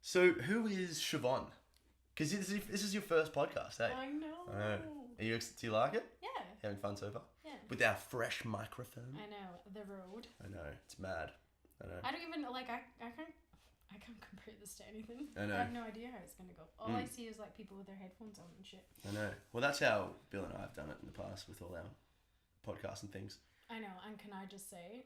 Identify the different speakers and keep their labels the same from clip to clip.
Speaker 1: So, who is Siobhan? Because this is your first podcast, eh?
Speaker 2: I know.
Speaker 1: I know. Do you like it?
Speaker 2: Yeah.
Speaker 1: Having fun so far?
Speaker 2: Yeah.
Speaker 1: With our fresh microphone?
Speaker 2: I know. The road.
Speaker 1: I know. It's mad. I know.
Speaker 2: I don't even, like, I can't compare this to anything.
Speaker 1: I know.
Speaker 2: I have no idea how it's going to go. All I see is, like, people with their headphones on and shit.
Speaker 1: I know. Well, that's how Bill and I have done it in the past with all our podcasts and things.
Speaker 2: I know. And can I just say...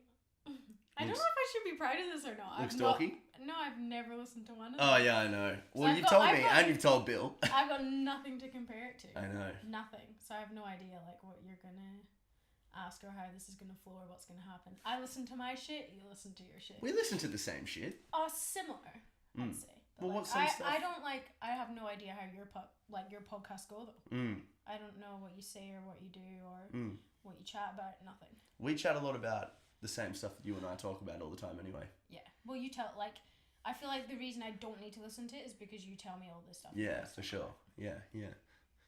Speaker 2: I don't know if I should be proud of this or not.
Speaker 1: Luke's talking?
Speaker 2: No, I've never listened to one of them.
Speaker 1: Oh, yeah, I know. Well,
Speaker 2: So
Speaker 1: you've told me and you've told Bill.
Speaker 2: I've got nothing to compare it to.
Speaker 1: I know.
Speaker 2: Nothing. So I have no idea, like, what you're going to ask or how this is going to flow or what's going to happen. I listen to my shit, you listen to your shit.
Speaker 1: We listen to the same shit.
Speaker 2: Oh, similar, I'd say. But
Speaker 1: Well,
Speaker 2: like,
Speaker 1: what's some stuff?
Speaker 2: I don't like, I have no idea how your podcasts go, though. I don't know what you say or what you do or what you chat about, nothing.
Speaker 1: We chat a lot about the same stuff that you and I talk about all the time anyway.
Speaker 2: Yeah. Well, you tell, like, I feel like the reason I don't need to listen to it is because you tell me all this stuff.
Speaker 1: Yeah, for sure. Yeah.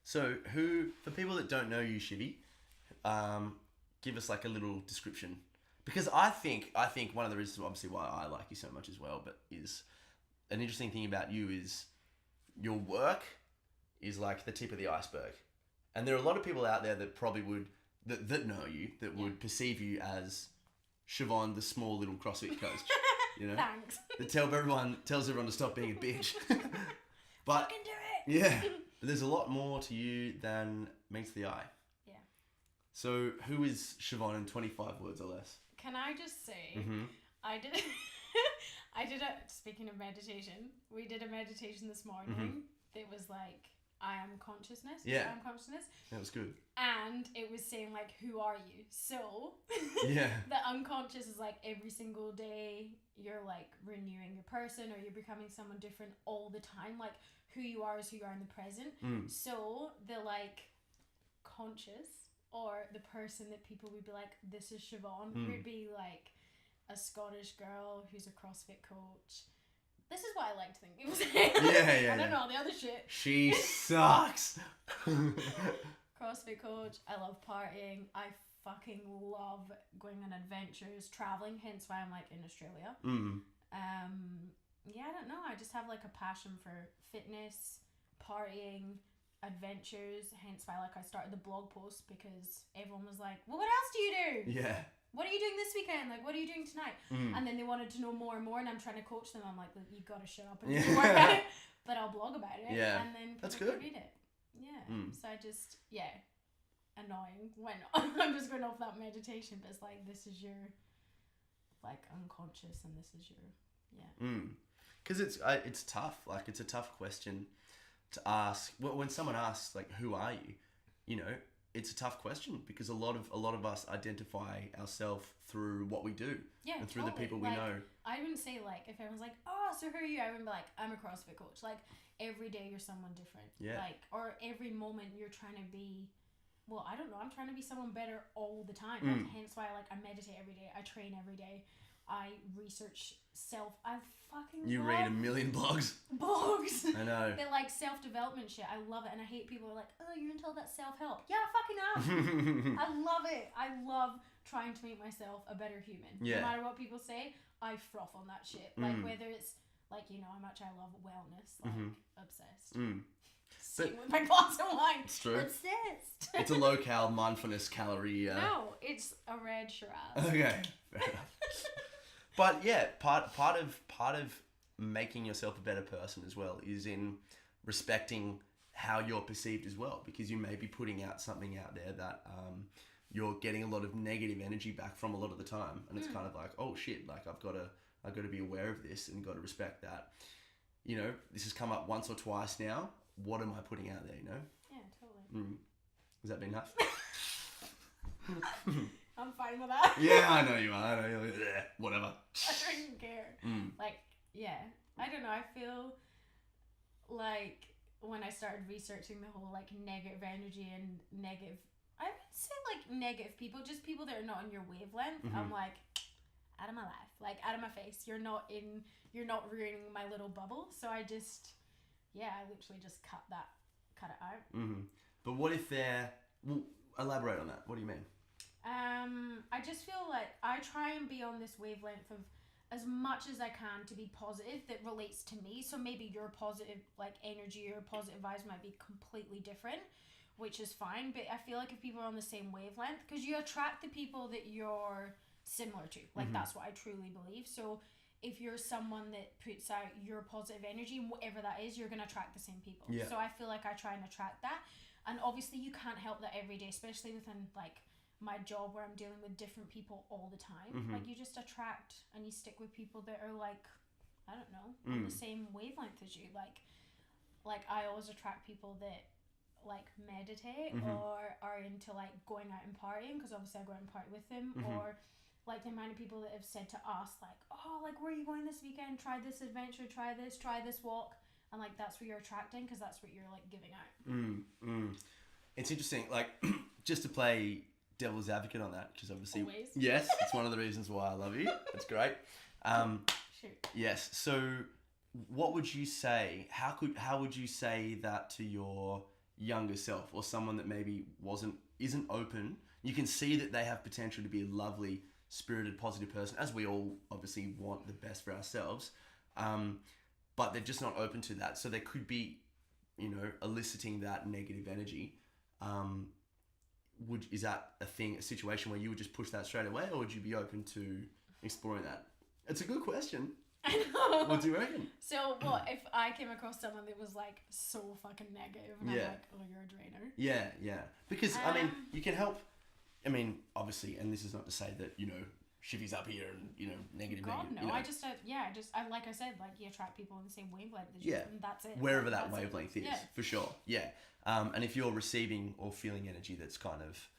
Speaker 1: So, for people that don't know you, Shivy, give us like a little description. Because I think one of the reasons, obviously, why I like you so much as well, but is an interesting thing about you is your work is like the tip of the iceberg. And there are a lot of people out there that probably would, that know you, that would perceive you as Siobhan, the small little CrossFit coach. You know?
Speaker 2: Thanks.
Speaker 1: That tells everyone to stop being a bitch. But
Speaker 2: Fucking do it!
Speaker 1: yeah, but there's a lot more to you than meets the eye.
Speaker 2: Yeah.
Speaker 1: So, who is Siobhan in 25 words or less?
Speaker 2: Can I just say, I did speaking of meditation, we did a meditation this morning that was like, I am consciousness.
Speaker 1: Yeah.
Speaker 2: I am consciousness.
Speaker 1: That was good.
Speaker 2: And it was saying, like, who are you? So,
Speaker 1: Yeah.
Speaker 2: the unconscious is like every single day you're like renewing your person or you're becoming someone different all the time. Like, who you are is who you are in the present. So, the like conscious or the person that people would be like, this is Siobhan, would be like a Scottish girl who's a CrossFit coach. This is what I like to think people say.
Speaker 1: Yeah.
Speaker 2: I don't know all the other shit.
Speaker 1: She sucks.
Speaker 2: CrossFit coach. I love partying. I fucking love going on adventures, traveling. Hence why I'm like in Australia. Yeah, I don't know. I just have like a passion for fitness, partying, adventures. Hence why like I started the blog post because everyone was like, "Well, what else do you do?
Speaker 1: Yeah.
Speaker 2: What are you doing this weekend? Like, what are you doing tonight?" And then they wanted to know more and more, and I'm trying to coach them. I'm like, "Look, you gotta shut up and do the work at it." But I'll blog about it.
Speaker 1: Yeah.
Speaker 2: And then
Speaker 1: That's
Speaker 2: people
Speaker 1: good.
Speaker 2: can read it. Yeah. So I just, annoying. When I'm just going off that meditation, but it's like, this is your, like, unconscious, and this is your,
Speaker 1: Because it's tough. Like, it's a tough question to ask. When someone asks, like, who are you? You know, it's a tough question because a lot of us identify ourselves through what we do and through the people we know.
Speaker 2: I wouldn't say like if everyone's like, "Oh, so who are you?" I wouldn't be like, "I'm a CrossFit coach." Like every day you're someone different.
Speaker 1: Yeah.
Speaker 2: Like or every moment you're trying to be. Well, I don't know. I'm trying to be someone better all the time. Like, hence why I meditate every day. I train every day. I research self. I fucking
Speaker 1: You
Speaker 2: love
Speaker 1: read a million blogs.
Speaker 2: blogs.
Speaker 1: I know.
Speaker 2: They're like self-development shit. I love it. And I hate people who are like, "Oh, you're into all that self-help." Yeah, I fucking am. I love it. I love trying to make myself a better human.
Speaker 1: Yeah.
Speaker 2: No matter what people say, I froth on that shit. Like whether it's like, you know how much I love wellness. Like obsessed. Sitting with my glass of wine.
Speaker 1: It's true.
Speaker 2: Obsessed.
Speaker 1: It's a low-cal mindfulness calorie.
Speaker 2: No, it's a red Shiraz.
Speaker 1: Okay. Fair enough. But yeah, part of making yourself a better person as well is in respecting how you're perceived as well, because you may be putting out something out there that you're getting a lot of negative energy back from a lot of the time, and it's kind of like, oh shit, like I've got to be aware of this and got to respect that. You know, this has come up once or twice now. What am I putting out there? You know?
Speaker 2: Yeah, totally.
Speaker 1: Has that been enough?
Speaker 2: I'm fine with that.
Speaker 1: Yeah, I know you are. I know you're whatever.
Speaker 2: I don't even care. Like, yeah. I don't know. I feel like when I started researching the whole, like, negative energy and negative... I would say, like, negative people. Just people that are not on your wavelength. I'm like, out of my life. Like, out of my face. You're not ruining my little bubble. So I just... Yeah, I literally just cut it out.
Speaker 1: But what if they're... Well, elaborate on that. What do you mean?
Speaker 2: I just feel like I try and be on this wavelength of as much as I can to be positive that relates to me. So maybe your positive like energy or positive vibes might be completely different, which is fine. But I feel like if people are on the same wavelength, because you attract the people that you're similar to. Like that's what I truly believe. So if you're someone that puts out your positive energy, whatever that is, you're going to attract the same people.
Speaker 1: Yeah.
Speaker 2: So I feel like I try and attract that. And obviously you can't help that every day, especially within like my job where I'm dealing with different people all the time. Like you just attract and you stick with people that are like, I don't know, on the same wavelength as you. Like I always attract people that like meditate or are into like going out and partying, because obviously I go out and party with them, or like the amount of people that have said to us like, oh, like where are you going this weekend, try this adventure, try this walk, and like that's what you're attracting, because that's what you're like giving out.
Speaker 1: It's interesting, like just to play devil's advocate on that, because obviously
Speaker 2: Always.
Speaker 1: Yes, it's one of the reasons why I love you. That's great.
Speaker 2: Shoot.
Speaker 1: Yes, so what would you say, how would you say that to your younger self, or someone that maybe isn't open? You can see that they have potential to be a lovely, spirited, positive person, as we all obviously want the best for ourselves, but they're just not open to that, so they could be, you know, eliciting that negative energy. Is that a situation where you would just push that straight away, or would you be open to exploring that? It's a good question.
Speaker 2: I know.
Speaker 1: What do you reckon?
Speaker 2: So what if I came across someone that was like so fucking negative and I'm like, oh, you're a drainer?
Speaker 1: Yeah. Because I mean, you can help. I mean, obviously, and this is not to say that, you know, Shivvy's up here and, you know, negative.
Speaker 2: God, no.
Speaker 1: You know.
Speaker 2: I like I said, like you attract people in the same wavelength as you, and that's it.
Speaker 1: Wherever
Speaker 2: like,
Speaker 1: that wavelength is,
Speaker 2: yeah.
Speaker 1: for sure. Yeah. And if you're receiving or feeling energy that's kind of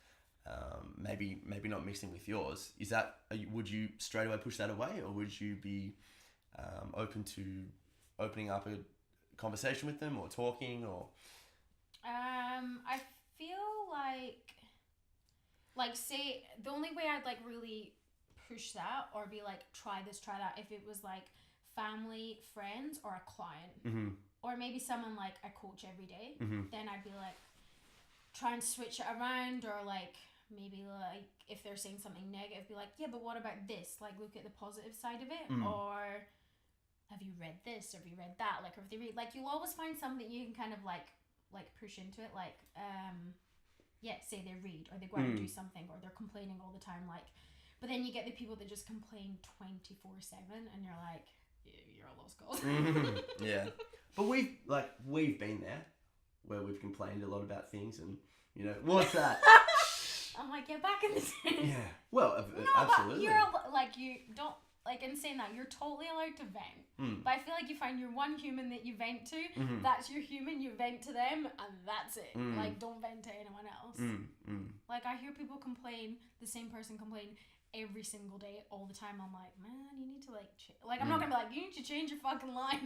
Speaker 1: maybe not mixing with yours, would you straight away push that away, or would you be open to opening up a conversation with them or talking, or?
Speaker 2: I feel like say the only way I'd like really push that or be like try this, try that, if it was like family, friends, or a client, or maybe someone like I coach every day, then I'd be like try and switch it around, or like maybe like if they're saying something negative, be like, yeah, but what about this? Like look at the positive side of it, or have you read this? Have you read that? Like, or if they read, like, you'll always find something you can kind of like push into it. Like, say they read, or they go out and do something, or they're complaining all the time. Like, but then you get the people that just complain 24/7, and you're like, you're a lost cause.
Speaker 1: Yeah, but we've been there where we've complained a lot about things, and you know, what's that?
Speaker 2: I'm like, get back in the tent.
Speaker 1: Yeah, well,
Speaker 2: no,
Speaker 1: absolutely.
Speaker 2: But you're like, you don't. Like, in saying that, you're totally allowed to vent. But I feel like you find your one human that you vent to, that's your human, you vent to them, and that's it. Like, don't vent to anyone else. Like, I hear people complain, the same person complain every single day, all the time. I'm like, man, you need to, like, like, I'm not gonna be like, you need to change your fucking life.